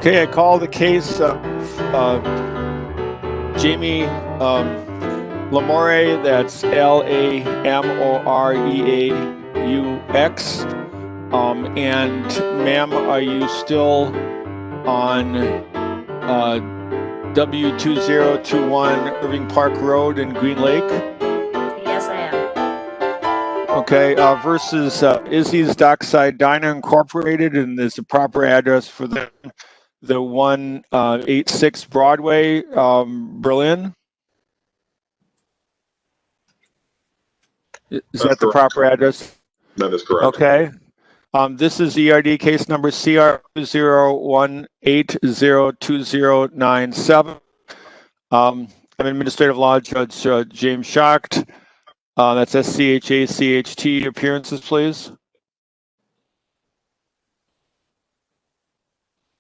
Okay, I call the case of Jamie Lamoreaux, that's Lamoreaux. And ma'am, are you still on W2021 Irving Park Road in Green Lake? Yes, I am. Okay, versus Izzy's Dockside Diner Incorporated, and there's a proper address for the 186 Broadway, Berlin. Is that the proper address? That is correct. Okay. This is ERD case number CR01802097. I'm Administrative Law Judge James Schacht. That's SCHACHT. Appearances, please.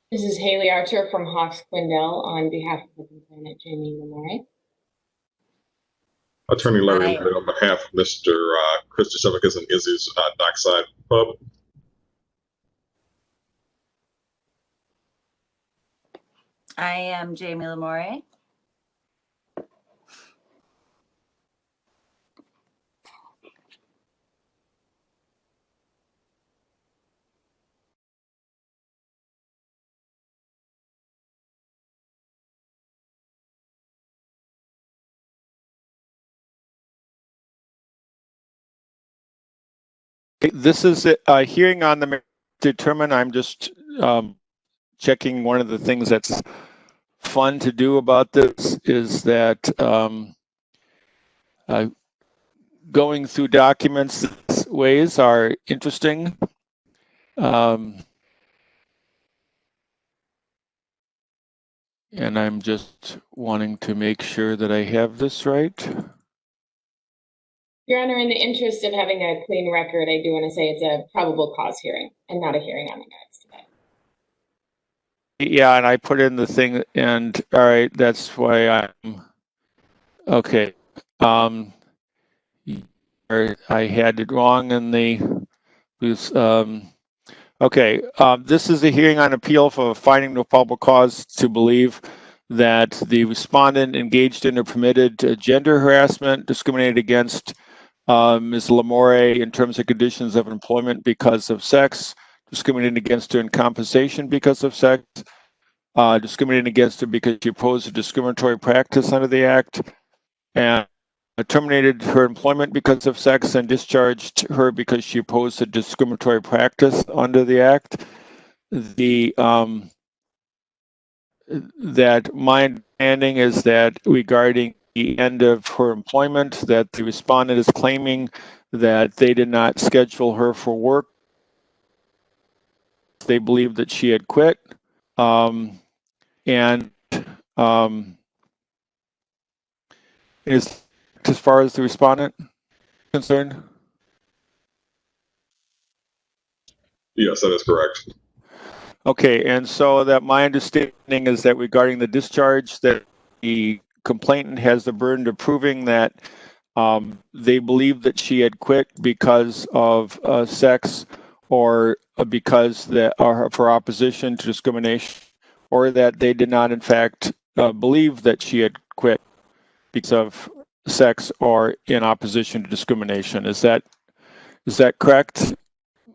This is Haley Archer from Hawks Quindell on behalf of the complainant Jamie Lamoreaux. Attorney Larry Lloyd on behalf of Mr. Chris DeShevicus and Izzy's Dockside Pub. I am Jamie Lamoreaux. This is a hearing on the determine. I'm just checking. One of the things that's fun to do about this is that going through documents this ways are interesting. And I'm just wanting to make sure that I have this right. Your Honor, in the interest of having a clean record, I do want to say it's a probable cause hearing and not a hearing on the merits today. Yeah, and I put in the thing, and all right, that's why I'm okay. I had it wrong in the okay. This is a hearing on appeal for finding no probable cause to believe that the respondent engaged in or permitted gender harassment, discriminated against Ms. Lamoreaux in terms of conditions of employment because of sex, discriminated against her in compensation because of sex, discriminated against her because she opposed a discriminatory practice under the Act, and terminated her employment because of sex and discharged her because she opposed a discriminatory practice under the Act. That my understanding is that regarding the end of her employment, that the respondent is claiming that they did not schedule her for work. They believe that she had quit. Is as far as the respondent concerned? Yes, that is correct. Okay, and so that my understanding is that regarding the discharge, that the complainant has the burden of proving that they believe that she had quit because of sex, or because of her opposition to discrimination, or that they did not in fact believe that she had quit because of sex or in opposition to discrimination. Is that correct?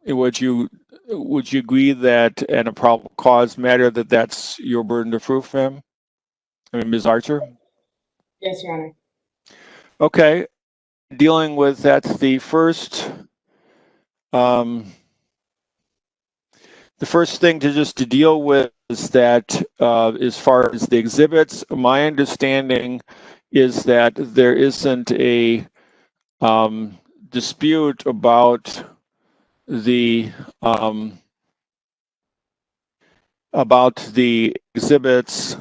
Would you agree that in a probable cause matter that that's your burden of proof, ma'am? I mean, Ms. Archer? Yes, Your Honor. Okay. Dealing with that's the first thing to deal with is that as far as the exhibits, my understanding is that there isn't a dispute about the exhibits.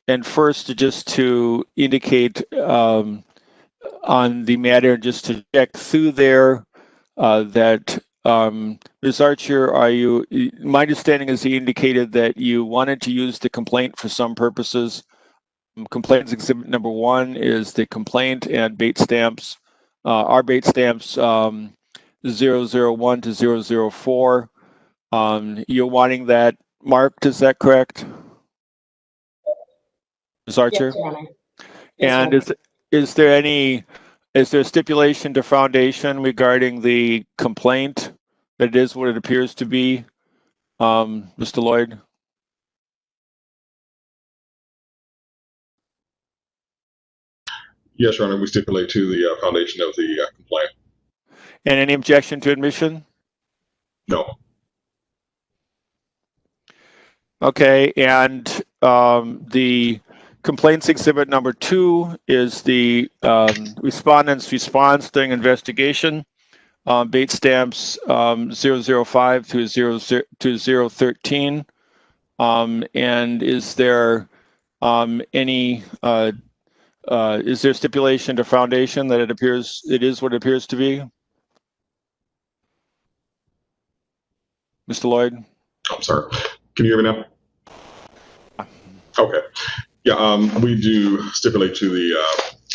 And first, just to indicate on the matter, just to check through there, that Ms. Archer, my understanding is he indicated that you wanted to use the complaint for some purposes. Complaints exhibit number 1 is the complaint and bait stamps, our bait stamps 001 to 004. You're wanting that marked, is that correct? Ms. Archer? Yes, Your Honor. And Yes, is there a stipulation to foundation regarding the complaint that it is what it appears to be, Mr. Lloyd? Yes, Your Honor, we stipulate to the foundation of the complaint. And any objection to admission? No. Okay, and the complaints exhibit number 2 is the respondent's response during investigation, bait stamps 005 through 013. And is there is there stipulation to foundation that it is what it appears to be? Mr. Lloyd? I'm sorry. Can you hear me now? Okay. Yeah, we do stipulate to the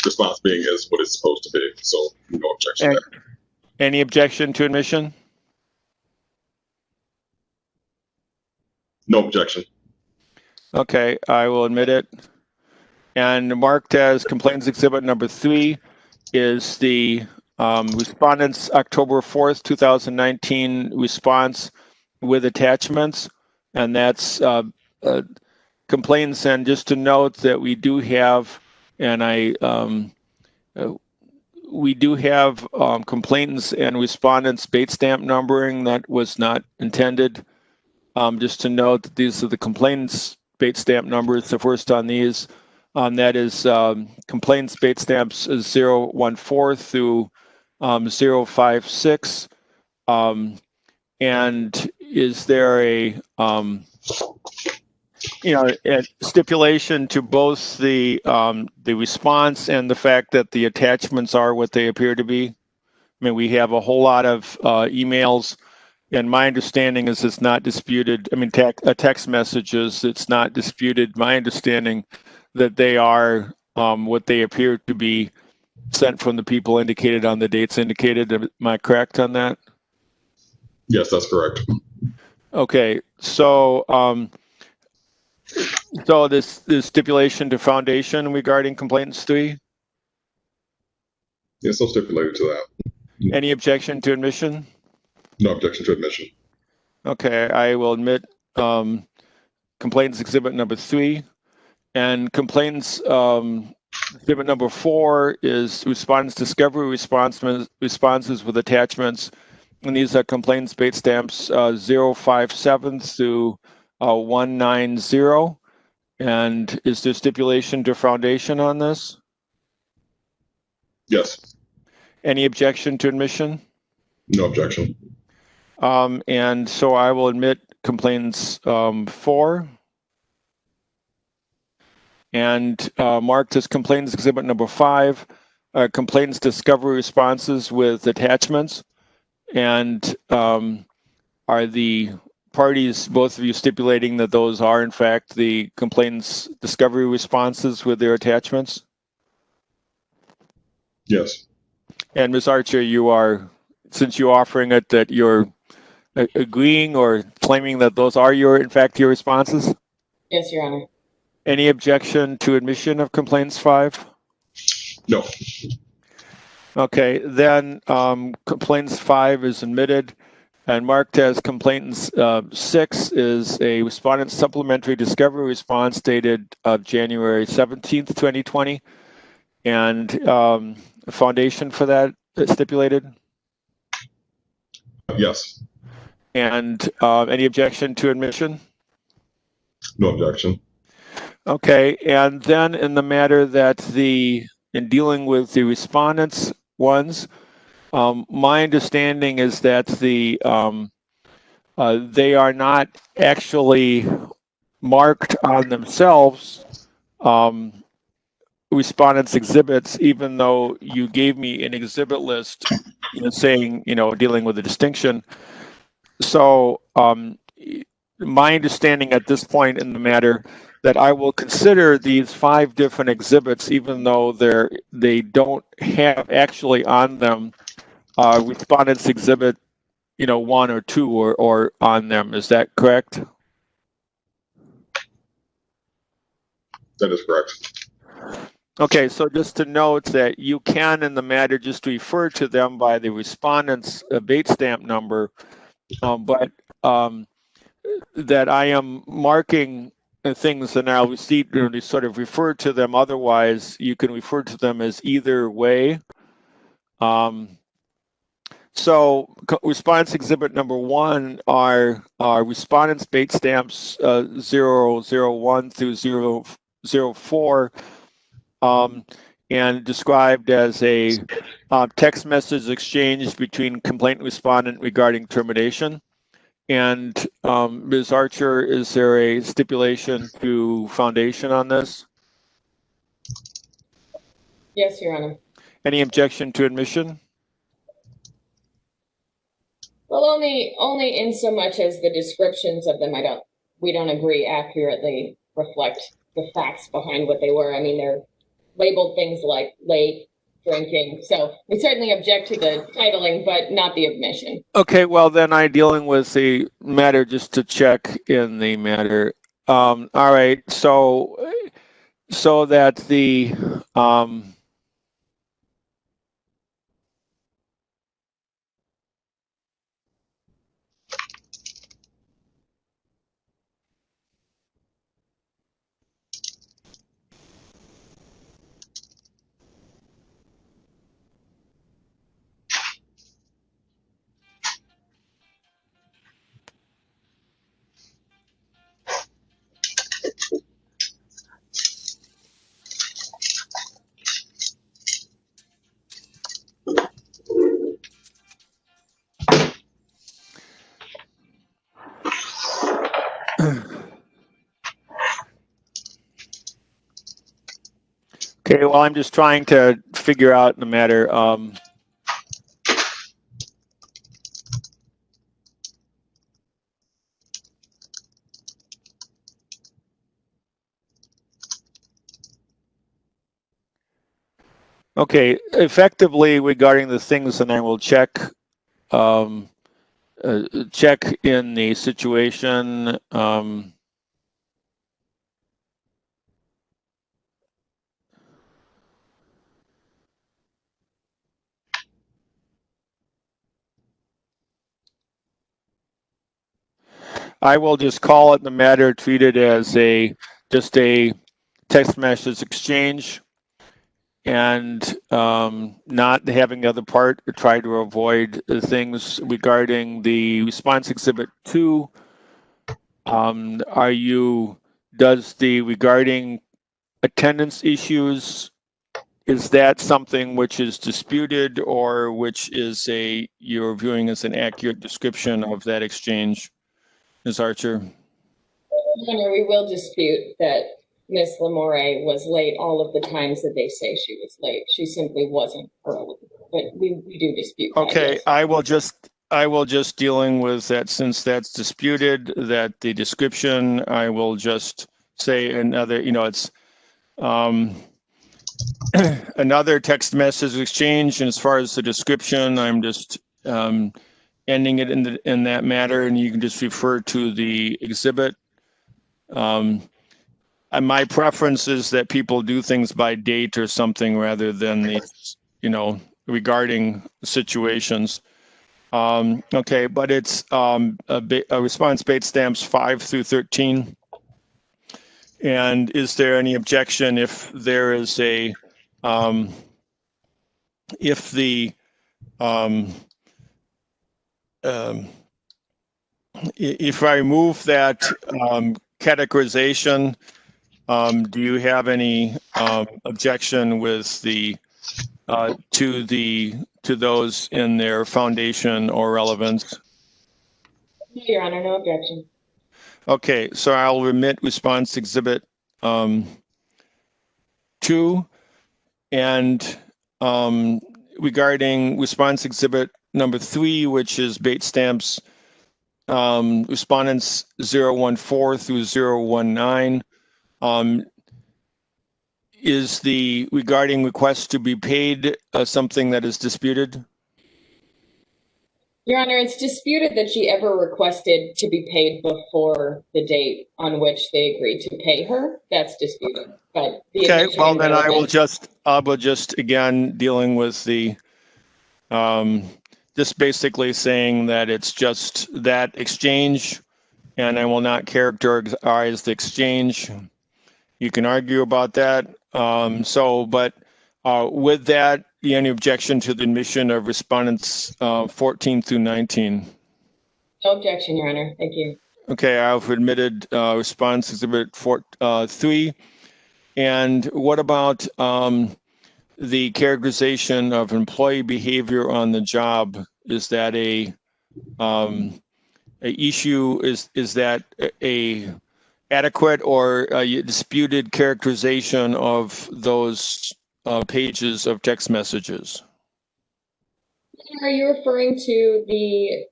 response being as what it's supposed to be. So no objection there. Any objection to admission? No objection. Okay, I will admit it. And marked as complaints exhibit number 3 is the respondent's October 4th, 2019 response with attachments. And that's complaints. And just to note that we do have, we do have complainants and respondents bait stamp numbering. That was not intended. Just to note that these are the complainants bait stamp numbers. The first on these, that is complainants bait stamps 014 through 056. And is there a a stipulation to both the response and the fact that the attachments are what they appear to be? I mean, we have a whole lot of emails, and my understanding is it's not disputed. I mean, text messages, it's not disputed. My understanding that they are what they appear to be, sent from the people indicated on the dates indicated. Am I correct on that? Yes, that's correct. Okay, so so this stipulation to foundation regarding complainants 3. Yes, so stipulated to that. Any objection to admission? No objection to admission. Okay, I will admit complainants exhibit number 3, and complainants exhibit number 4 is respondents discovery responses with attachments, and these are complainants bait stamps 057 through 190. And is there stipulation to foundation on this? Yes. Any objection to admission? No objection. And so I will admit complainants 4. And marked as complainants exhibit number 5, complainants discovery responses with attachments. And are the parties, both of you, stipulating that those are in fact the complainants discovery responses with their attachments? Yes. And Ms. Archer, you are, since you're offering it, that you're agreeing or claiming that those are in fact your responses? Yes, Your Honor. Any objection to admission of complaints 5? No. Okay, then complaints 5 is admitted, and marked as complainants 6 is a respondent supplementary discovery response dated January 17th, 2020. And a foundation for that stipulated? Yes. And any objection to admission? No objection. Okay, and then in the matter that in dealing with the respondents ones, my understanding is that they are not actually marked on themselves respondents exhibits, even though you gave me an exhibit list, saying, dealing with the distinction. So my understanding at this point in the matter that I will consider these 5 different exhibits, even though they don't have actually on them respondents exhibit, one or two or on them. Is that correct? That is correct. Okay, so just to note that you can, in the matter, just refer to them by the respondent's bait stamp number, but that I am marking things and I'll sort of refer to them. Otherwise, you can refer to them as either way. So response exhibit number 1 are respondents bait stamps 001 through 004, and described as a text message exchanged between complainant and respondent regarding termination. And Ms. Archer, is there a stipulation to foundation on this? Yes, Your Honor. Any objection to admission? Well, only in so much as the descriptions of them, we don't agree accurately reflect the facts behind what they were. I mean, they're labeled things like late, drinking. So we certainly object to the titling, but not the admission. Okay, well then I dealing with the matter just to check in the matter. All right, so that the okay, well I'm just trying to figure out the matter. Okay, effectively regarding the things, and I will check check in the situation. I will just call it the matter treated as just a text message exchange, and not having the other part try to avoid things regarding the response exhibit 2. Does the regarding attendance issues, is that something which is disputed or which is you're viewing as an accurate description of that exchange, Ms. Archer? Your Honor, we will dispute that Miss Lamoreaux was late all of the times that they say she was late. She simply wasn't early, but we do dispute that, Okay, yes. I will just dealing with that, since that's disputed, that the description, I will just say another, it's another text message exchange, and as far as the description, I'm just ending it in that matter, and you can just refer to the exhibit. And my preference is that people do things by date or something rather than these, regarding situations. Okay, but it's a response bait stamps 5 through 13. And is there any objection if there is if the if I remove that categorization, do you have any objection with the to those in their foundation or relevance? No, Your Honor, no objection. Okay, so I'll remit response exhibit 2, and regarding response exhibit number 3, which is bait stamps respondents 014 through 019, is the regarding request to be paid something that is disputed? Your Honor, it's disputed that she ever requested to be paid before the date on which they agreed to pay her. That's disputed. But the Okay, admission well and then I will relevance- just again dealing with the just basically saying that it's just that exchange, and I will not characterize the exchange. You can argue about that. But with that, any objection to the admission of respondents 14 through 19? No objection, Your Honor. Thank you. Okay, I've admitted response exhibit 3. And what about the characterization of employee behavior on the job? Is that a issue? Is that a adequate or a disputed characterization of those pages of text messages? Are you referring to the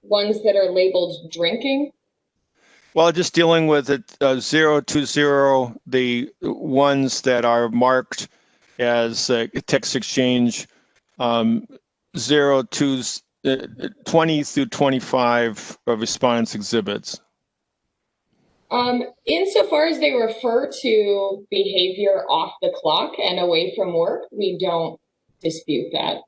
ones that are labeled drinking? Well, just dealing with it 020, the ones that are marked as text exchange 20 through 25 of response exhibits. Insofar as they refer to behavior off the clock and away from work, we don't dispute that.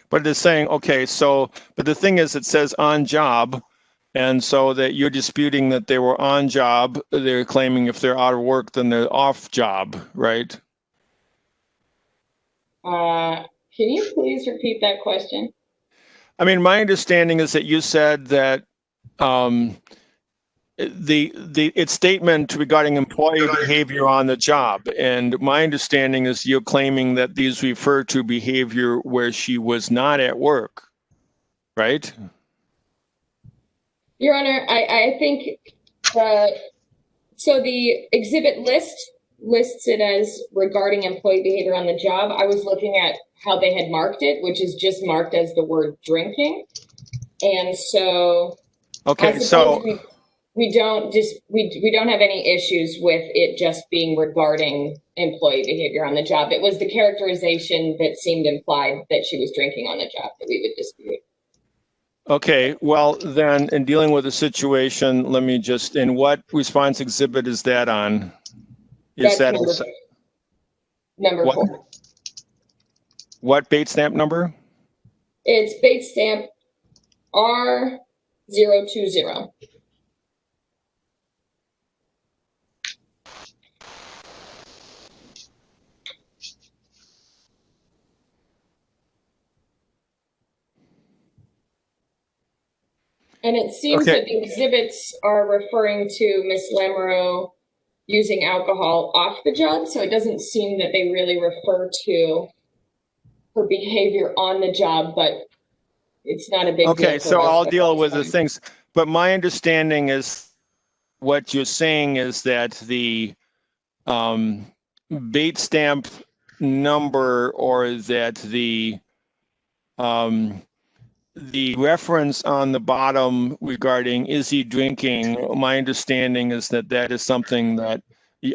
But it's saying, okay, so, but the thing is, it says on job, and so that you're disputing that they were on job. They're claiming if they're out of work, then they're off job, right? Can you please repeat that question? I mean, my understanding is that you said that its statement regarding employee behavior on the job, and my understanding is you're claiming that these refer to behavior where she was not at work, right? Your Honor, I think so the exhibit lists it as regarding employee behavior on the job. I was looking at how they had marked it, which is just marked as the word drinking. And so okay, so we don't have any issues with it just being regarding employee behavior on the job. It was the characterization that seemed implied that she was drinking on the job that we would dispute. okay, well then in dealing with the situation, let me just, in what response exhibit is that on? Is That's that number what, 4. What bait stamp number? It's bait stamp R020. And it seems Okay. that the exhibits are referring to Miss Lamoreaux using alcohol off the job, so it doesn't seem that they really refer to her behavior on the job, but it's not a big deal. Okay, so I'll deal with the thing. things, but my understanding is what you're saying is that the bait stamp number, or that the reference on the bottom regarding Izzy drinking, my understanding is that that is something that,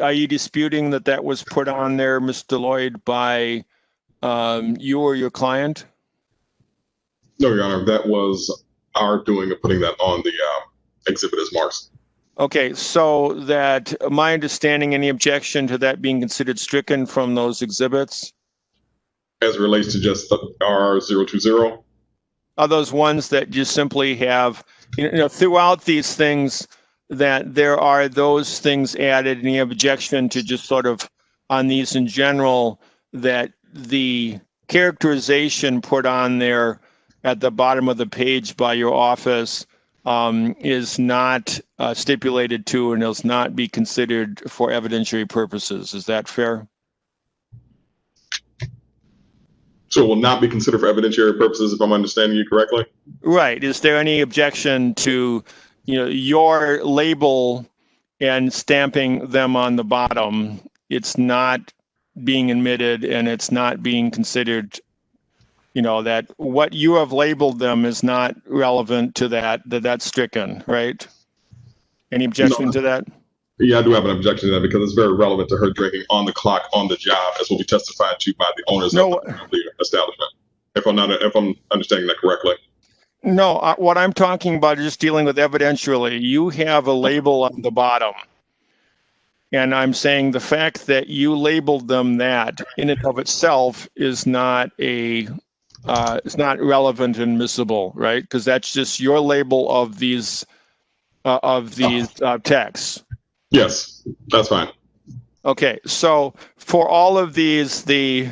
are you disputing that that was put on there, Mr. Lloyd, by you or your client? No, Your Honor, that was our doing of putting that on the exhibit as marks. Okay, so that my understanding, any objection to that being considered stricken from those exhibits? As it relates to just the R020? Are those ones that just simply have, throughout these things, that there are those things added? Any objection to just sort of on these in general, that the characterization put on there at the bottom of the page by your office is not stipulated to and does not be considered for evidentiary purposes? Is that fair? So it will not be considered for evidentiary purposes, if I'm understanding you correctly? Right. Is there any objection to, your label and stamping them on the bottom? It's not being admitted and it's not being considered, that what you have labeled them is not relevant to that's stricken, right? Any objection to that? Yeah, I do have an objection to that because it's very relevant to her drinking on the clock on the job, as will be testified to by the owners of the establishment. If I'm understanding that correctly. No, what I'm talking about is just dealing with evidentially. You have a label on the bottom. And I'm saying the fact that you labeled them that in and of itself is not it's not relevant and admissible, right? Because that's just your label of these texts. Yes, that's fine. Okay, so for all of these, the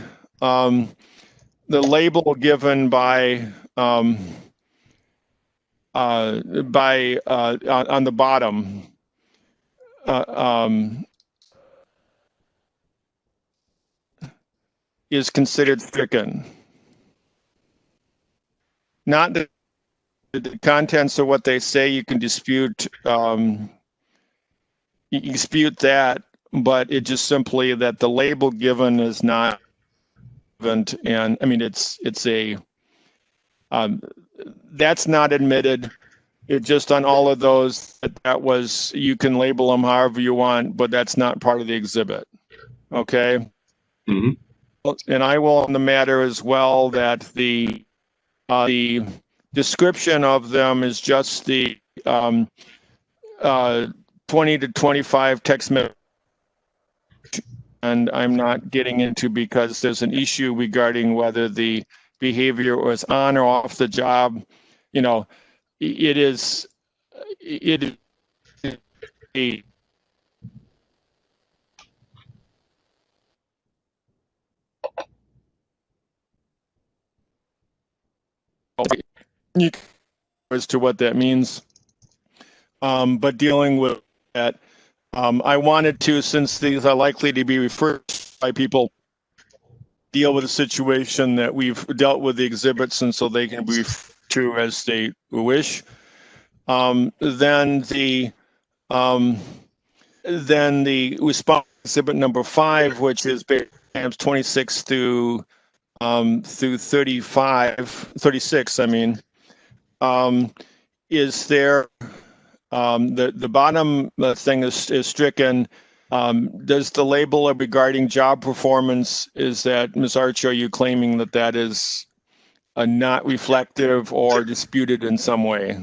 label given by on the bottom is considered stricken. Not that the contents of what they say you can dispute. You can dispute that, but it just simply that the label given is not relevant, and I mean it's a that's not admitted. It just on all of those that was you can label them however you want, but that's not part of the exhibit. Okay. Mm-hmm. And I will on the matter as well that the description of them is just the 20 to 25 text message, and I'm not getting into because there's an issue regarding whether the behavior was on or off the job. You know, it is a as to what that means. But dealing with that, I wanted to, since these are likely to be referred by people, deal with a situation that we've dealt with the exhibits, and so they can be referred to as they wish. Then the response exhibit number 5, which is 26 through 36. I mean, is there the bottom thing is stricken. Does the label regarding job performance, is that, Ms. Archer, are you claiming that that is not reflective or disputed in some way?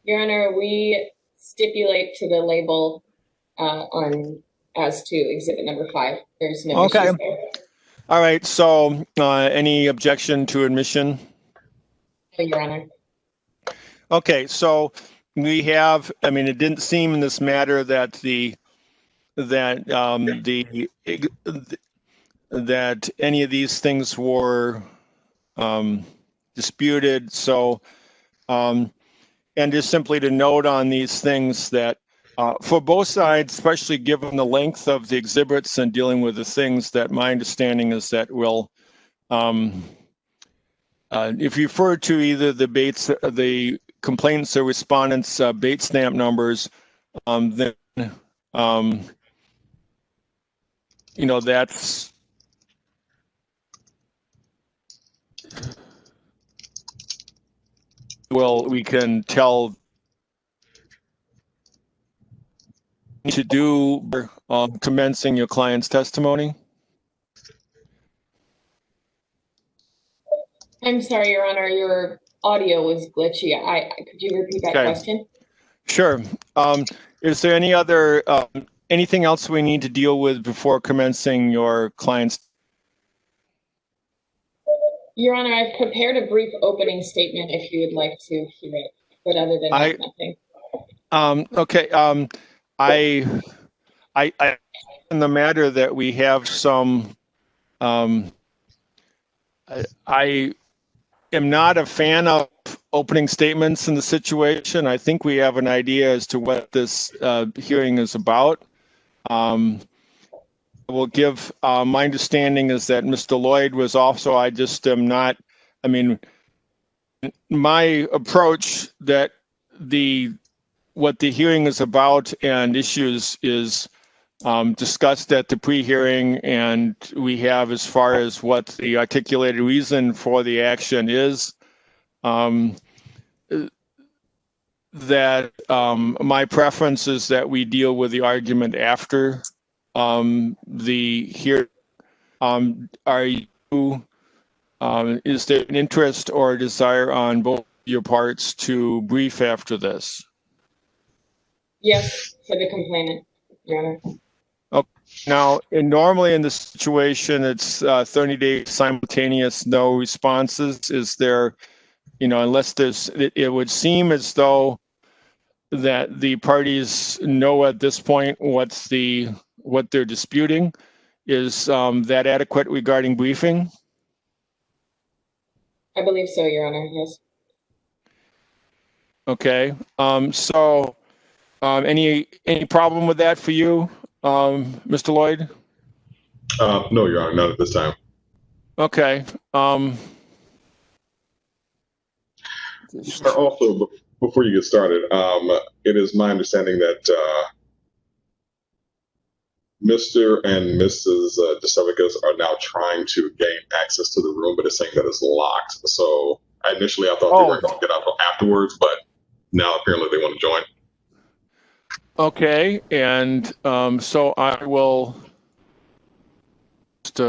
Your Honor, we stipulate to the label as to exhibit number 5. There's no Okay. issues there. All right. So any objection to admission? No, Your Honor. Okay. So we have, I mean, it didn't seem in this matter that that any of these things were disputed. So, and just simply to note on these things that for both sides, especially given the length of the exhibits and dealing with the things, that my understanding is that we'll, if you refer to either the complainants or respondents' bait stamp numbers, then you know, that's we can tell to do commencing your client's testimony. I'm sorry, Your Honor, your audio was glitchy. Could you repeat that question? Sure. Is there any other anything else we need to deal with before commencing your client's? Your Honor, I've prepared a brief opening statement if you would like to hear it, but other than that, nothing. Okay. I in the matter that we have some. I am not a fan of opening statements in the situation. I think we have an idea as to what this hearing is about. I will give my understanding is that Mr. Lloyd was also, I just am not, I mean, my approach that what the hearing is about and issues is discussed at the pre-hearing, and we have as far as what the articulated reason for the action is. That my preference is that we deal with the argument after the hearing. Are you Is there an interest or a desire on both your parts to brief after this? Yes, for the complainant, Your Honor. Now, normally in this situation, it's 30 days simultaneous, no responses. Is there, unless there's, it would seem as though that the parties know at this point what they're disputing. Is that adequate regarding briefing? I believe so, Your Honor, yes. Okay. Any problem with that for you, Mr. Lloyd? No, Your Honor, not at this time. Okay. Also, before you get started, it is my understanding that Mr. and Mrs. DeSevicus are now trying to gain access to the room, but it's saying that it's locked. So initially I thought they weren't going to get out until afterwards, but now apparently they want to join. Okay, and so I will just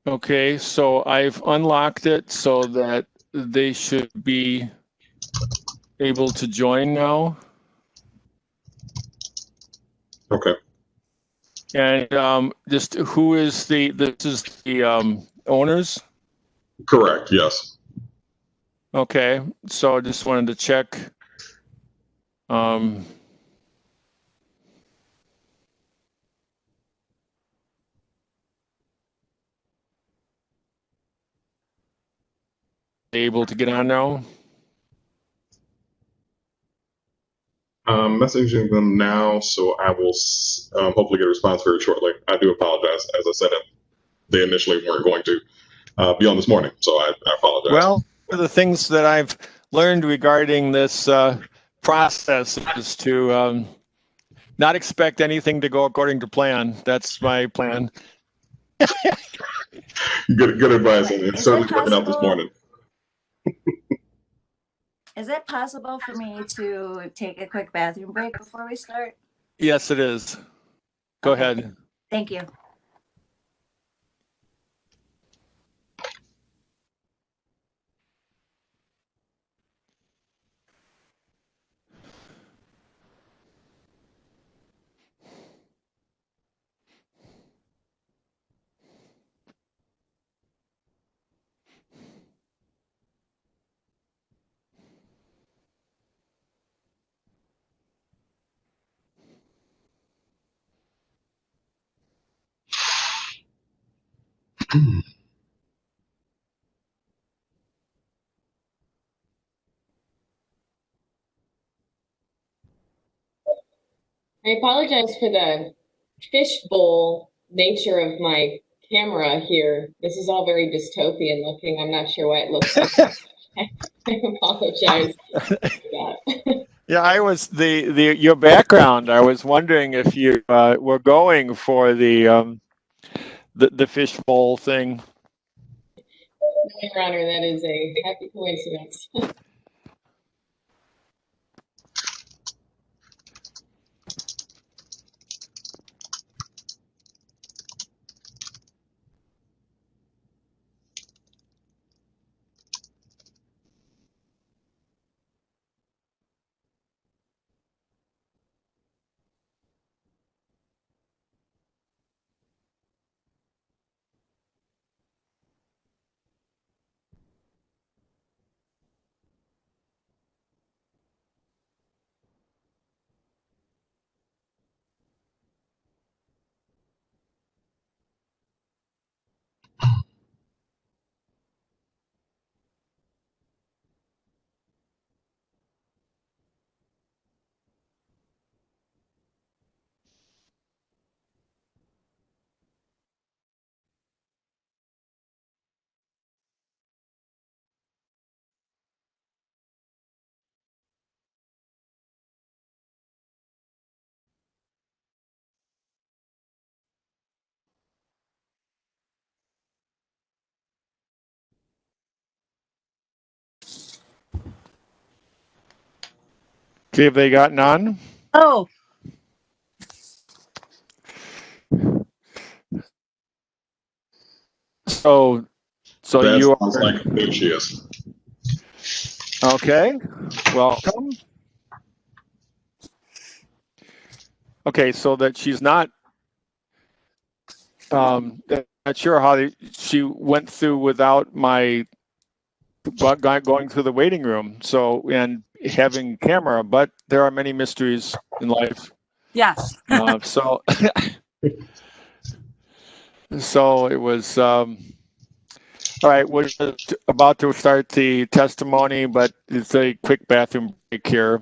okay, so I've unlocked it so that they should be able to join now. Okay. And just who is this is the owners? Correct. Yes. Okay, so I just wanted to check. Able to get on now? I'm messaging them now, so I will hopefully get a response very shortly. I do apologize. As I said, they initially weren't going to be on this morning, so I apologize. Well, one of the things that I've learned regarding this process is to not expect anything to go according to plan. That's my plan. Good advice, and it's Is certainly it working out this possible? morning. Is it possible for me to take a quick bathroom break before we start? Yes, it is. Go Okay. ahead. Thank you. I apologize for the fishbowl nature of my camera here. This is all very dystopian looking. I'm not sure why it looks like that. I apologize for that. Yeah, I was your background. I was wondering if you were going for the fishbowl thing. Your Honor, that is a happy coincidence. Okay, have they got none? Oh, So That you sounds are like who she is. okay. Welcome. Okay, so that she's not not sure how she went through without my going through the waiting room. So and having camera, but there are many mysteries in life. yes. So so it was. All right, we're about to start the testimony, but it's a quick bathroom break here.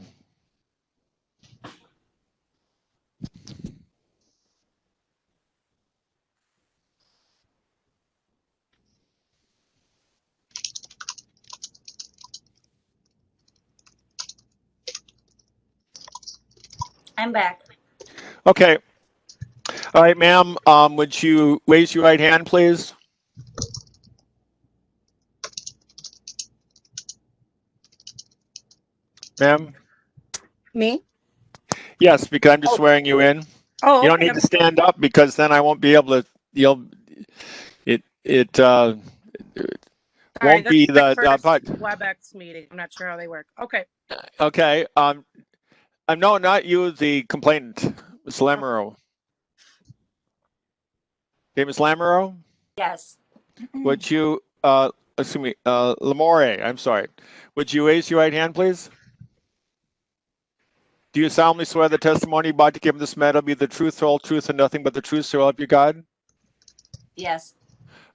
I'm back. Okay. All right, ma'am. Would you raise your right hand, please? Ma'am? Me? Yes, because I'm just Oh. swearing you in. Oh, You don't okay. need to stand up because then I won't be able to. It Sorry, won't this be is my the first but. WebEx meeting. I'm not sure how they work. Okay. Okay. No, not you, the complainant, Ms. Lamoreaux. Okay, Ms. Lamoreaux, Yes. would you excuse me, Lamoreux, I'm sorry. Would you raise your right hand, please? Do you solemnly swear the testimony you're about to give in this matter will be the truth, whole truth, and nothing but the truth, so help you God? Yes.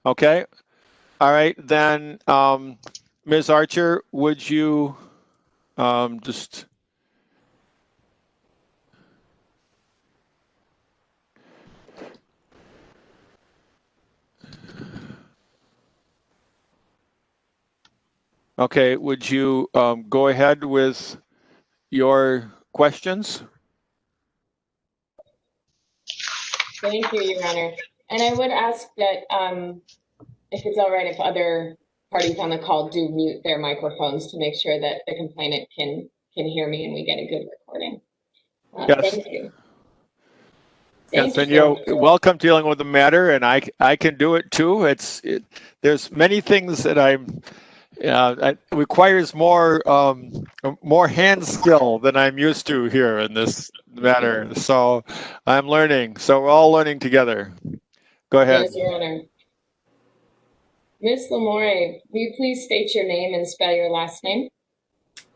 Okay. All right. Then, Ms. Archer, would you just. Okay. Would you go ahead with your questions? Thank you, Your Honor. And I would ask that if it's all right, if other parties on the call do mute their microphones to make sure that the complainant can hear me and we get a good recording. Yes. Thank you. Yes, Thank and you. you're welcome to dealing with the matter, and I can do it too. There's many things that it requires more hand skill than I'm used to here in this matter. So I'm learning. So we're all learning together. Go ahead. Yes, Your Honor. Ms. Lamoreux, will you please state your name and spell your last name?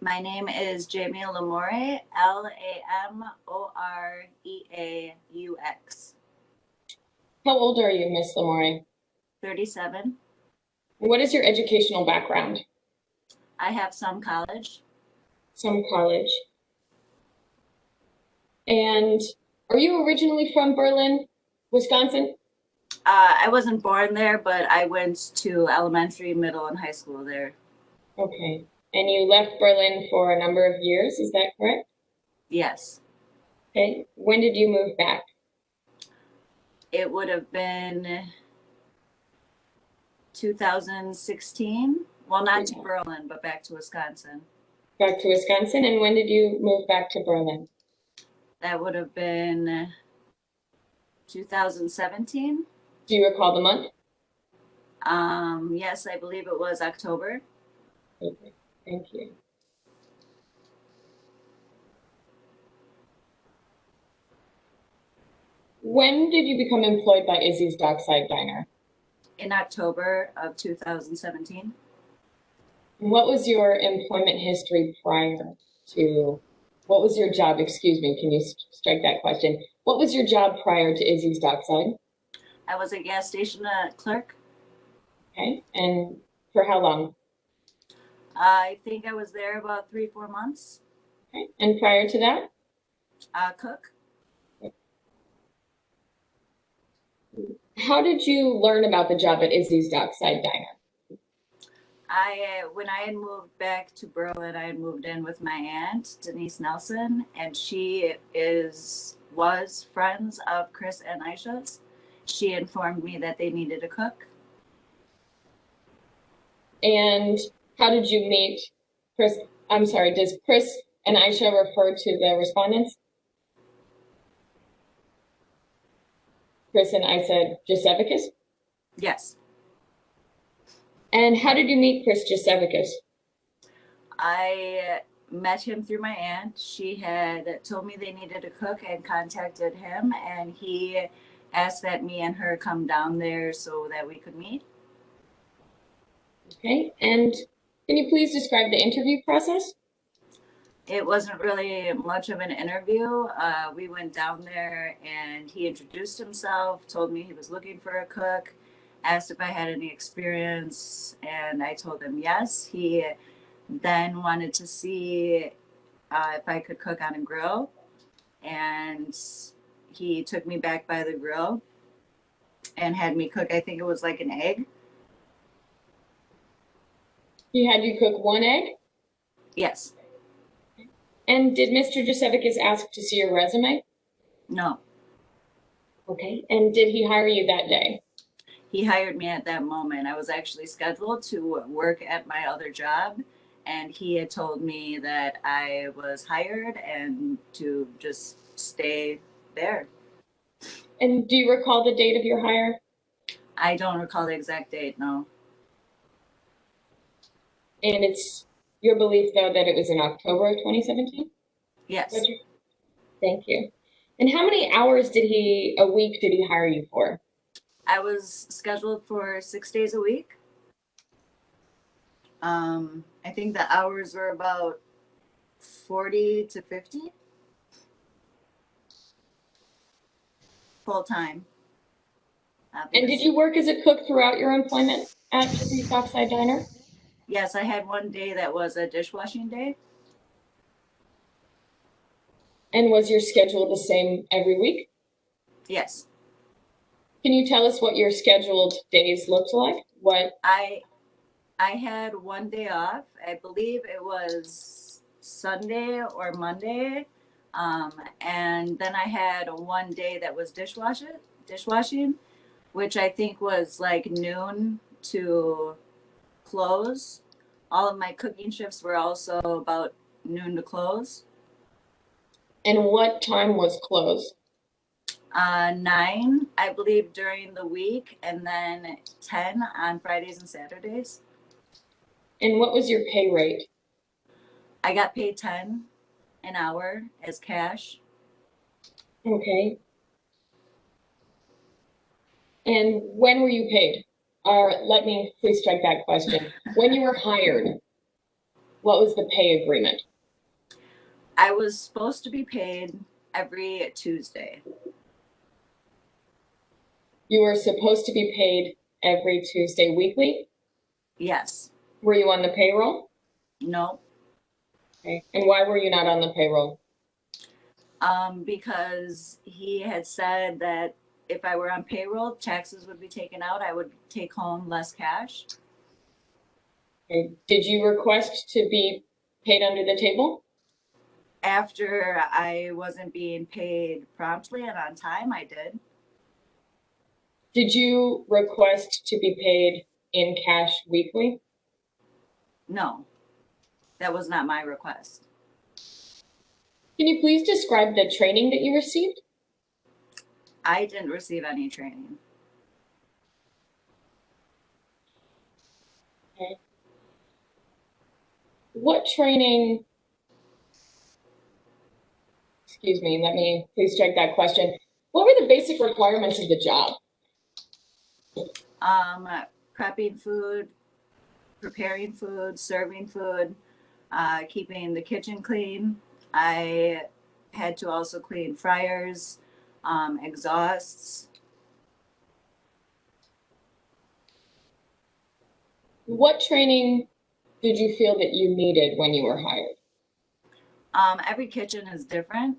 My name is Jamie Lamoreaux, Lamoreaux. How old are you, Ms. Lamoreux? 37. What is your educational background? I have some college. Some college. And are you originally from Berlin, Wisconsin? I wasn't born there, but I went to elementary, middle, and high school there. Okay. And you left Berlin for a number of years, is that correct? Yes. Okay. When did you move back? It would have been 2016. Well, not to Berlin, but back to Wisconsin. Back to Wisconsin. And when did you move back to Berlin? That would have been 2017. Do you recall the month? Yes, I believe it was October. Okay. Thank you. When did you become employed by Izzy's Dockside Diner? In October of 2017. What was your employment history prior to, what was your job, excuse me, can you strike that question? What was your job prior to Izzy's Dockside? I was a gas station clerk. Okay, and for how long? I think I was there about 3-4 months. Okay, and prior to that? Cook. How did you learn about the job at Izzy's Dockside Diner? When I had moved back to Berlin, I had moved in with my aunt, Denise Nelson, and she was friends of Chris and Aisha's. She informed me that they needed a cook. And how did you meet Chris? I'm sorry, does Chris and Aisha refer to the respondents? Chris and Aisha Jasevicus? Yes. And how did you meet Chris Jasevicus? I met him through my aunt. She had told me they needed a cook and contacted him, and he asked that me and her come down there so that we could meet. Okay, and can you please describe the interview process? It wasn't really much of an interview. We went down there and he introduced himself, told me he was looking for a cook, asked if I had any experience, and I told him yes. He then wanted to see if I could cook on a grill, and he took me back by the grill and had me cook, I think it was like an egg. He had you cook one egg? Yes. And did Mr. Jasevicus ask to see your resume? No. Okay, and did he hire you that day? He hired me at that moment. I was actually scheduled to work at my other job, and he had told me that I was hired and to just stay there. And do you recall the date of your hire? I don't recall the exact date, no. And it's your belief, though, that it was in October of 2017? Yes. Thank you. And how many hours a week did he hire you for? I was scheduled for 6 days a week. I think the hours were about 40 to 50 full time. And did you work as a cook throughout your employment at Izzy's Dockside Diner? Yes, I had one day that was a dishwashing day. And was your schedule the same every week? Yes. Can you tell us what your scheduled days looked like? I had one day off. I believe it was Sunday or Monday. And then I had one day that was dishwashing, which I think was like noon to close. All of my cooking shifts were also about noon to close. And what time was closed? 9, I believe, during the week, and then 10 on Fridays and Saturdays. And what was your pay rate? I got paid 10 an hour as cash. Okay. And when were you paid? Or let me please strike that question. When you were hired, what was the pay agreement? I was supposed to be paid every Tuesday. You were supposed to be paid every Tuesday weekly? Yes. Were you on the payroll? No. Okay. And why were you not on the payroll? Because he had said that if I were on payroll, taxes would be taken out. I would take home less cash. Okay. Did you request to be paid under the table? After I wasn't being paid promptly and on time, I did. Did you request to be paid in cash weekly? No, that was not my request. Can you please describe the training that you received? I didn't receive any training. Okay. What training, excuse me, let me please strike that question. What were the basic requirements of the job? Prepping food, preparing food, serving food, keeping the kitchen clean. I had to also clean fryers, exhausts. What training did you feel that you needed when you were hired? Every kitchen is different.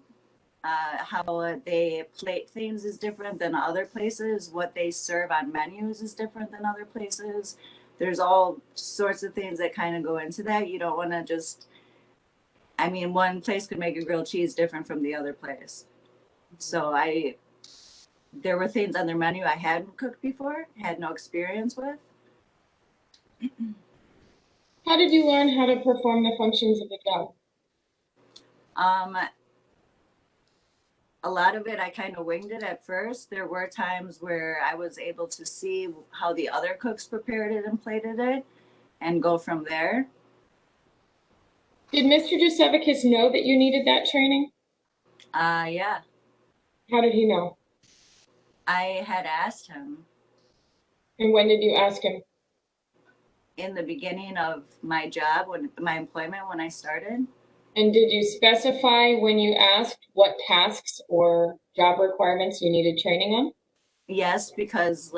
How they plate things is different than other places. What they serve on menus is different than other places. There's all sorts of things that kind of go into that. You don't want to just, I mean, one place could make a grilled cheese different from the other place. So there were things on their menu I hadn't cooked before, had no experience with. How did you learn how to perform the functions of the job? Um, a lot of it, I kind of winged it at first. There were times where I was able to see how the other cooks prepared it and plated it and go from there. Did Mr. Giusevicus know that you needed that training? Yeah. How did he know? I had asked him. And when did you ask him? In the beginning of my job, when my employment, when I started. And did you specify when you asked what tasks or job requirements you needed training on? Yes, because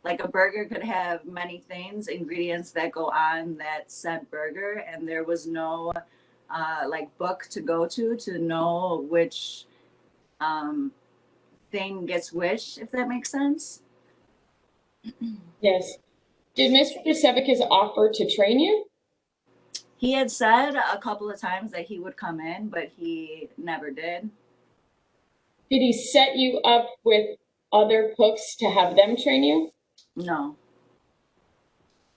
like a burger could have many things, ingredients that go on that said burger, and there was no like book to go to know which thing gets which, if that makes sense. Yes. Did Mr. Giusevicus offer to train you? He had said a couple of times that he would come in, but he never did. Did he set you up with other cooks to have them train you? No.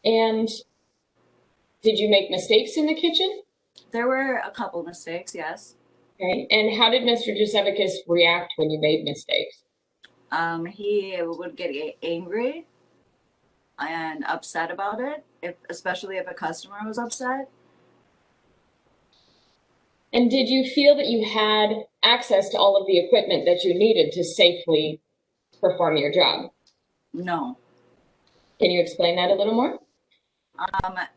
And did you make mistakes in the kitchen? There were a couple mistakes, yes. Okay. And how did Mr. Giusevicus react when you made mistakes? He would get angry and upset about it, especially if a customer was upset. And did you feel that you had access to all of the equipment that you needed to safely perform your job? No. Can you explain that a little more?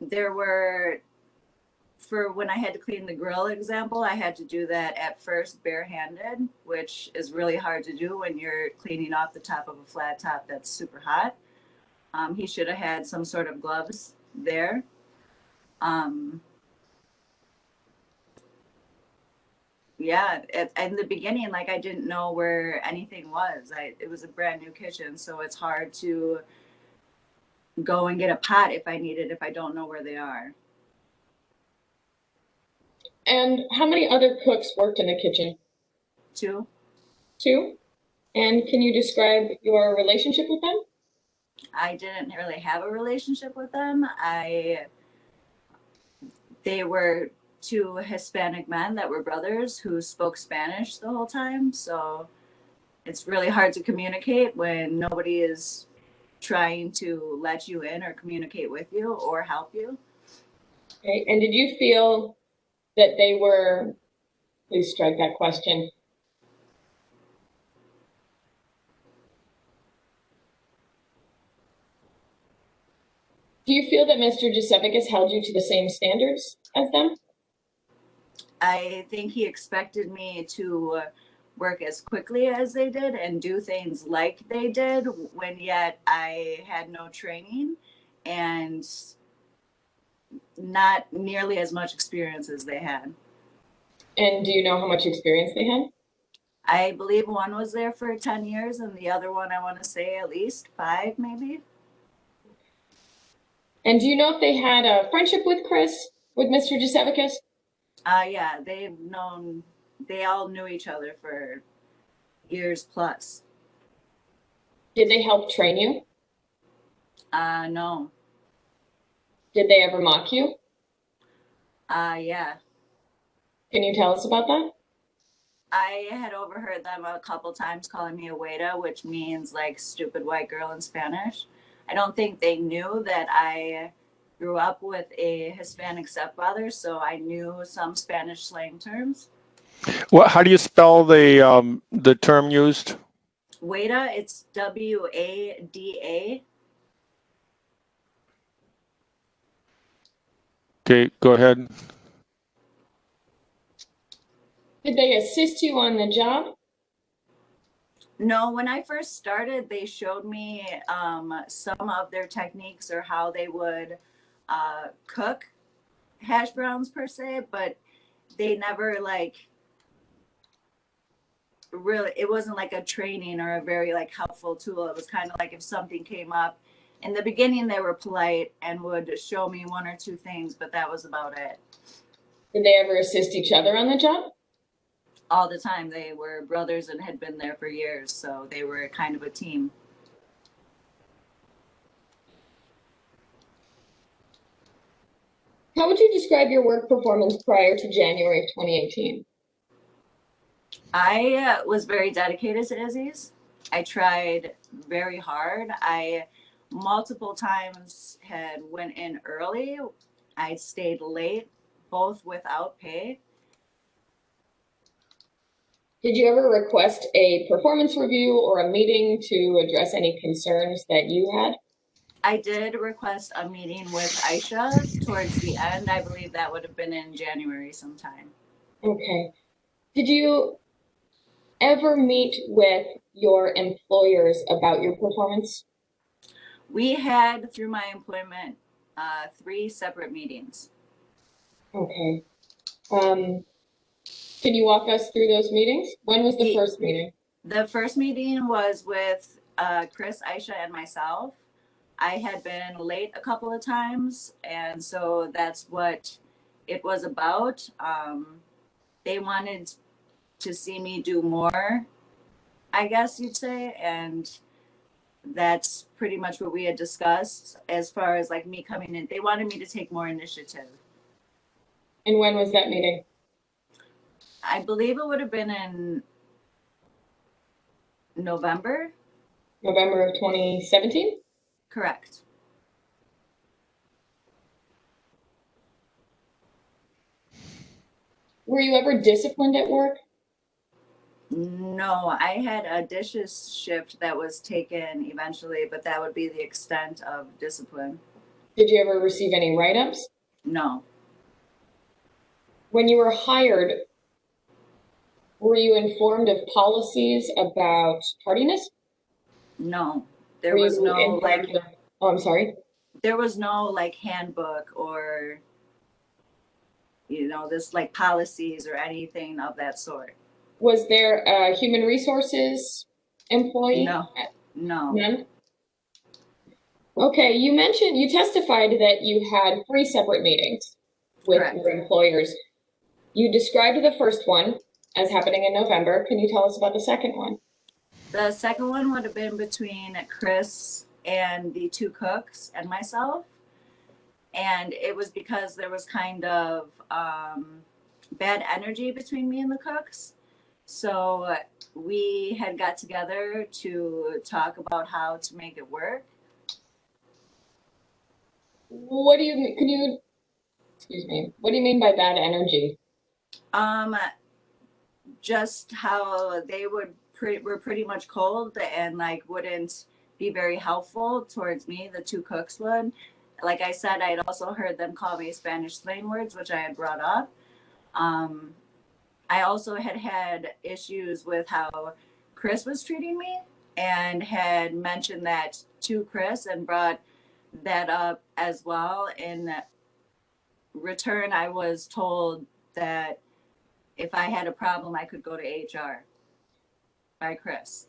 There were, for when I had to clean the grill example, I had to do that at first barehanded, which is really hard to do when you're cleaning off the top of a flat top that's super hot. He should have had some sort of gloves there. Yeah, in the beginning, like I didn't know where anything was. It was a brand new kitchen, so it's hard to go and get a pot if I need it if I don't know where they are. And how many other cooks worked in the kitchen? 2. 2. And can you describe your relationship with them? I didn't really have a relationship with them. They were 2 Hispanic men that were brothers who spoke Spanish the whole time. So it's really hard to communicate when nobody is trying to let you in or communicate with you or help you. Okay. And did you feel that they were, please strike that question. Do you feel that Mr. Giusevicus held you to the same standards as them? I think he expected me to work as quickly as they did and do things like they did, when yet I had no training and not nearly as much experience as they had. And do you know how much experience they had? I believe one was there for 10 years and the other one, I want to say at least 5 maybe. And do you know if they had a friendship with Chris, with Mr. Giusevicus? Yeah, they all knew each other for years plus. Did they help train you? No. Did they ever mock you? Yeah. Can you tell us about that? I had overheard them a couple times calling me a hueta, which means like stupid white girl in Spanish. I don't think they knew that I grew up with a Hispanic stepfather, so I knew some Spanish slang terms. How do you spell the term used? Hueta, it's WADA. Okay, go ahead. Did they assist you on the job? No, when I first started, they showed me some of their techniques or how they would cook hash browns per se, but they never like really, it wasn't like a training or a very like helpful tool. It was kind of like if something came up in the beginning, they were polite and would show me 1 or 2 things, but that was about it. Did they ever assist each other on the job? All the time. They were brothers and had been there for years, so they were kind of a team. How would you describe your work performance prior to January of 2018? I was very dedicated to Izzy's. I tried very hard. I multiple times had went in early. I stayed late, both without pay. Did you ever request a performance review or a meeting to address any concerns that you had? I did request a meeting with Aisha towards the end. I believe that would have been in January sometime. Okay. Did you ever meet with your employers about your performance? We had, through my employment, 3 separate meetings. Okay. Can you walk us through those meetings? When was the first meeting? The first meeting was with Chris, Aisha, and myself. I had been late a couple of times, and so that's what it was about. They wanted to see me do more, I guess you'd say, and that's pretty much what we had discussed as far as like me coming in. They wanted me to take more initiative. And when was that meeting? I believe it would have been in November. November of 2017? Correct. Were you ever disciplined at work? No, I had a dishes shift that was taken eventually, but that would be the extent of discipline. Did you ever receive any write-ups? No. When you were hired, were you informed of policies about tardiness? No. There was no like oh, I'm sorry. There was no like handbook or this like policies or anything of that sort. Was there a human resources employee? No. None? Okay, you testified that you had 3 separate meetings with Correct. your employers. You described the first one as happening in November. Can you tell us about the second one? The second one would have been between Chris and the 2 cooks and myself. And it was because there was kind of bad energy between me and the cooks. So we had got together to talk about how to make it work. What do you mean? What do you mean by bad energy? Just how they were pretty much cold and like wouldn't be very helpful towards me. The 2 cooks would. Like I said, I had also heard them call me Spanish slang words, which I had brought up. I also had issues with how Chris was treating me and had mentioned that to Chris and brought that up as well. In return, I was told that if I had a problem, I could go to HR by Chris.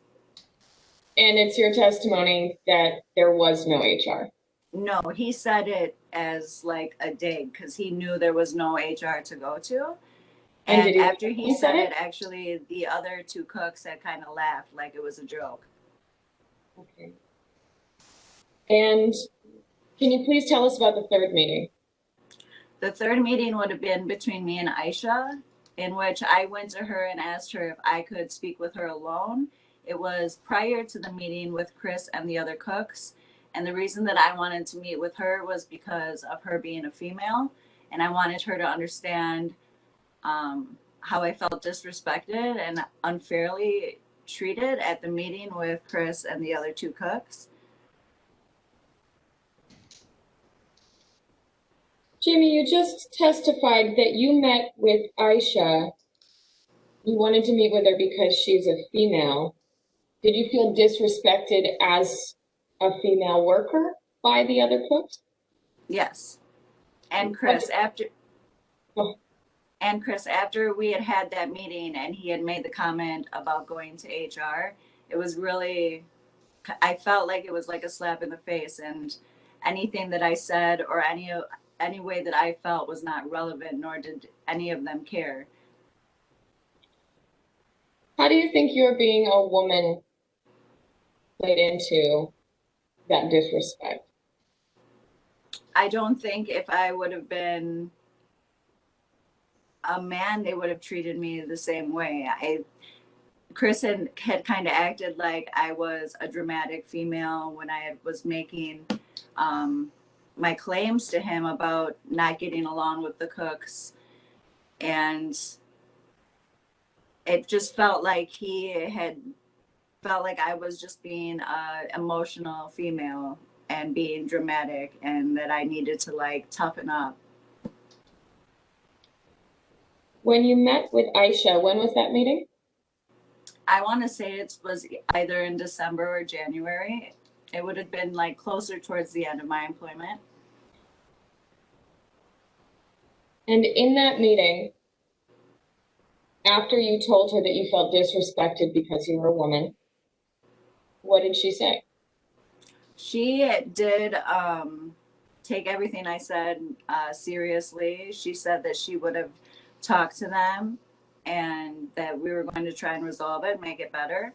And it's your testimony that there was no HR? No, he said it as like a dig because he knew there was no HR to go to. And after he said it, actually, the other 2 cooks had kind of laughed like it was a joke. Okay. And can you please tell us about the third meeting? The third meeting would have been between me and Aisha, in which I went to her and asked her if I could speak with her alone. It was prior to the meeting with Chris and the other cooks. And the reason that I wanted to meet with her was because of her being a female. And I wanted her to understand how I felt disrespected and unfairly treated at the meeting with Chris and the other 2 cooks. Jamie, you just testified that you met with Aisha. You wanted to meet with her because she's a female. Did you feel disrespected as a female worker by the other cooks? Yes. And Chris, after we had that meeting and he had made the comment about going to HR, it was really, I felt like it was like a slap in the face, and anything that I said or any way that I felt was not relevant, nor did any of them care. How do you think your being a woman played into that disrespect? I don't think if I would have been a man, they would have treated me the same way. Chris had kind of acted like I was a dramatic female when I was making my claims to him about not getting along with the cooks. And it just felt like he had felt like I was just being an emotional female and being dramatic, and that I needed to like toughen up. When you met with Aisha, when was that meeting? I want to say it was either in December or January. It would have been like closer towards the end of my employment. And in that meeting, after you told her that you felt disrespected because you were a woman, what did she say? She did take everything I said seriously. She said that she would have talked to them and that we were going to try and resolve it, make it better.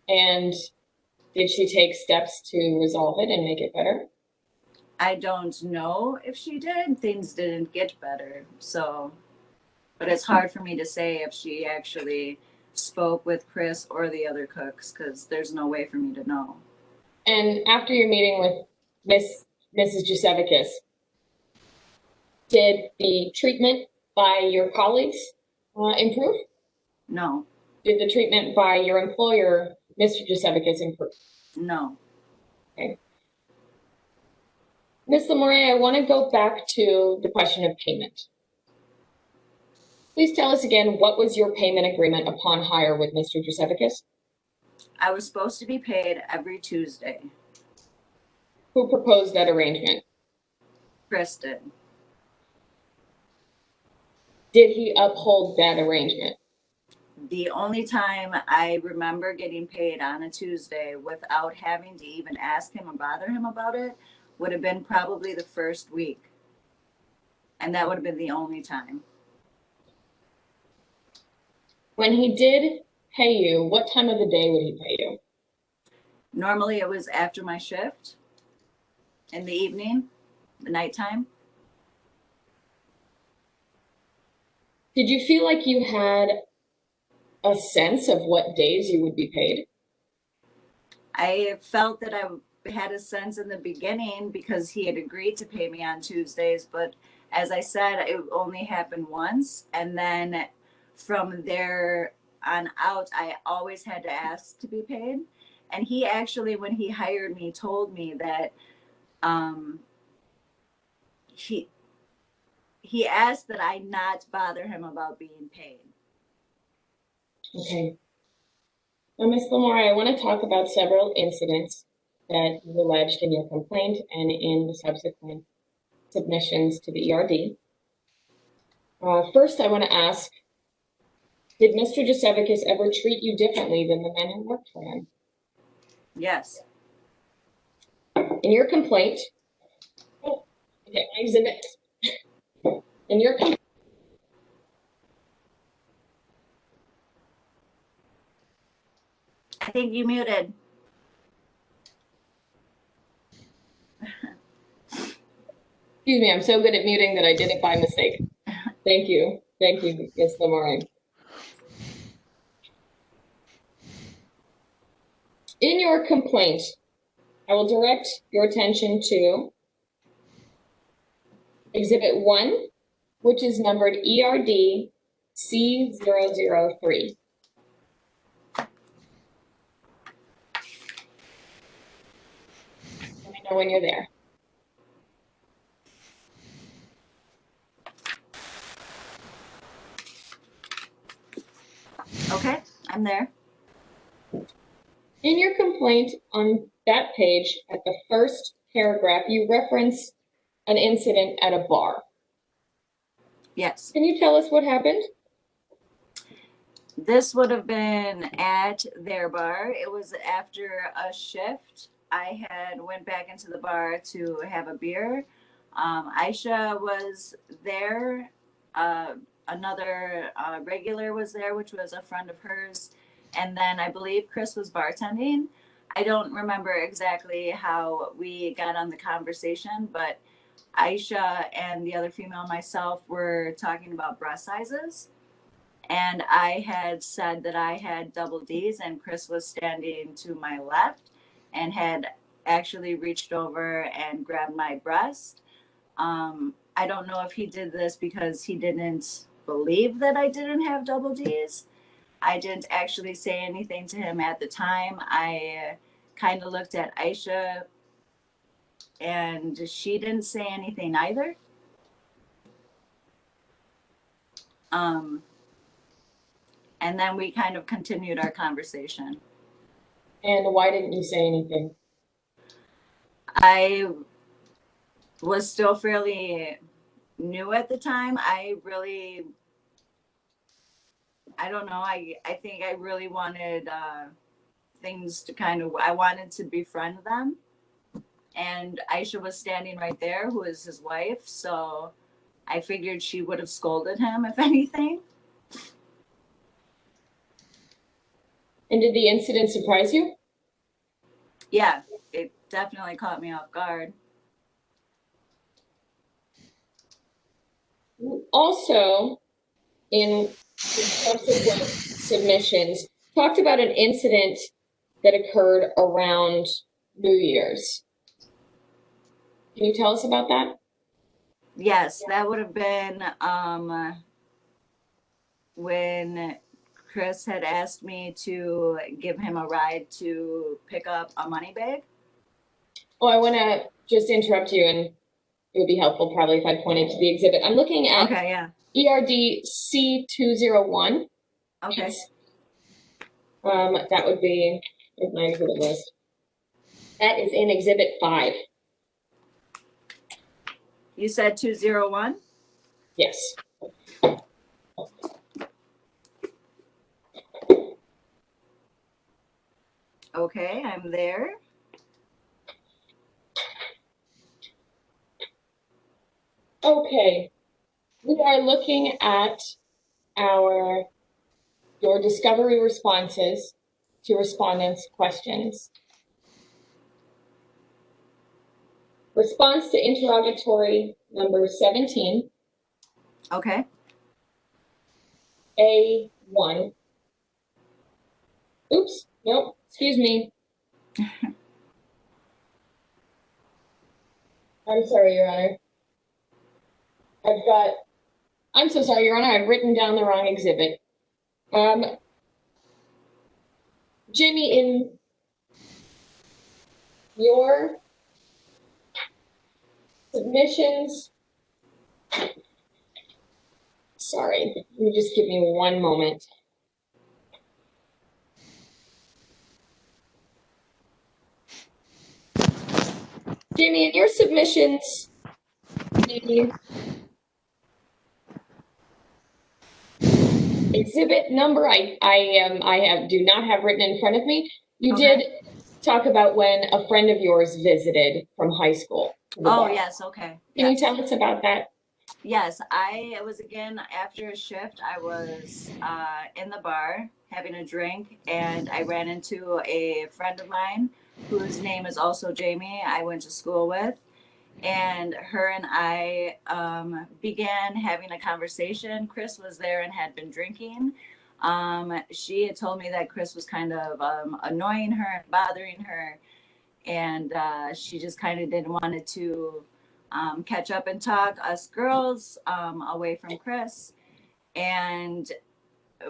And did she take steps to resolve it and make it better? I don't know if she did. Things didn't get better. So, but it's hard for me to say if she actually spoke with Chris or the other cooks because there's no way for me to know. And after your meeting with Mrs. Giusevicus, did the treatment by your colleagues improve? No. Did the treatment by your employer, Mr. Giusevicus, improve? No. Okay. Ms. Lamoreux, I want to go back to the question of payment. Please tell us again, what was your payment agreement upon hire with Mr. Giusevicus? I was supposed to be paid every Tuesday. Who proposed that arrangement? Chris did. Did he uphold that arrangement? The only time I remember getting paid on a Tuesday without having to even ask him or bother him about it would have been probably the first week. And that would have been the only time. When he did pay you, what time of the day would he pay you? Normally it was after my shift, in the evening, the nighttime. Did you feel like you had a sense of what days you would be paid? I felt that I had a sense in the beginning because he had agreed to pay me on Tuesdays, but as I said, it only happened once. And then from there on out, I always had to ask to be paid. And he actually, when he hired me, told me that he asked that I not bother him about being paid. Okay. Now, Ms. Lamoreux, I want to talk about several incidents that you alleged in your complaint and in the subsequent submissions to the ERD. First, I want to ask, did Mr. Giusevicus ever treat you differently than the men who worked for him? Yes. In your complaint, okay, my exhibit. In your complaint, I think you muted. excuse me, I'm so good at muting that I did it by mistake. Thank you. Thank you, Ms. Lamoreaux. In your complaint, I will direct your attention to Exhibit 1, which is numbered ERD C003. Let me know when you're there. Okay, I'm there. In your complaint on that page, at the first paragraph, you reference an incident at a bar. Yes. Can you tell us what happened? This would have been at their bar. It was after a shift. I had went back into the bar to have a beer. Aisha was there. Another regular was there, which was a friend of hers. And then I believe Chris was bartending. I don't remember exactly how we got on the conversation, but Aisha and the other female, myself, were talking about breast sizes. And I had said that I had double D's, and Chris was standing to my left and had actually reached over and grabbed my breast. I don't know if he did this because he didn't believe that I didn't have double D's. I didn't actually say anything to him at the time. I kind of looked at Aisha and she didn't say anything either. And then we kind of continued our conversation. And why didn't you say anything? I was still fairly new at the time. I don't know. I think I really wanted things to I wanted to befriend them. And Aisha was standing right there, who is his wife. So I figured she would have scolded him, if anything. And did the incident surprise you? Yeah, it definitely caught me off guard. Also, in subsequent submissions, talked about an incident that occurred around New Year's. Can you tell us about that? Yes, that would have been when Chris had asked me to give him a ride to pick up a money bag. Oh, I want to just interrupt you, and it would be helpful probably if I pointed to the exhibit. I'm looking at Okay, yeah. ERD C201. Okay. That would be my exhibit list. That is in Exhibit 5. You said 201? Yes. Okay, I'm there. Okay. We are looking at your discovery responses to respondents' questions. Response to interrogatory number 17. Okay. A1. Oops, nope, excuse me. I'm sorry, Your Honor. I'm so sorry, Your Honor, I've written down the wrong exhibit. Jimmy, in your submissions, sorry, let me just give me one moment. Jamie, in your submissions, the exhibit number I do not have written in front of me. You did talk about when a friend of yours visited from high school. Oh, yes, okay. Can you tell us about that? Yes, I was again after a shift. I was in the bar having a drink, and I ran into a friend of mine whose name is also Jamie. I went to school with, and her and I began having a conversation. Chris was there and had been drinking. She had told me that Chris was kind of annoying her and bothering her, and she just kind of didn't want it to catch up and talk, us girls, away from Chris. And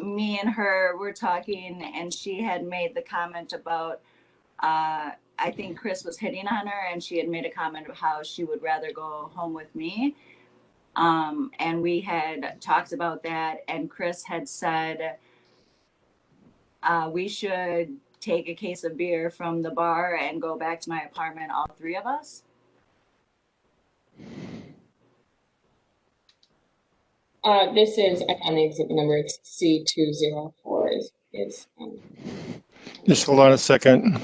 me and her were talking, and she had made the comment about, I think Chris was hitting on her, and she had made a comment of how she would rather go home with me. And we had talked about that, and Chris had said we should take a case of beer from the bar and go back to my apartment, all three of us. This is on the exhibit number. It's C204. Just hold on a second.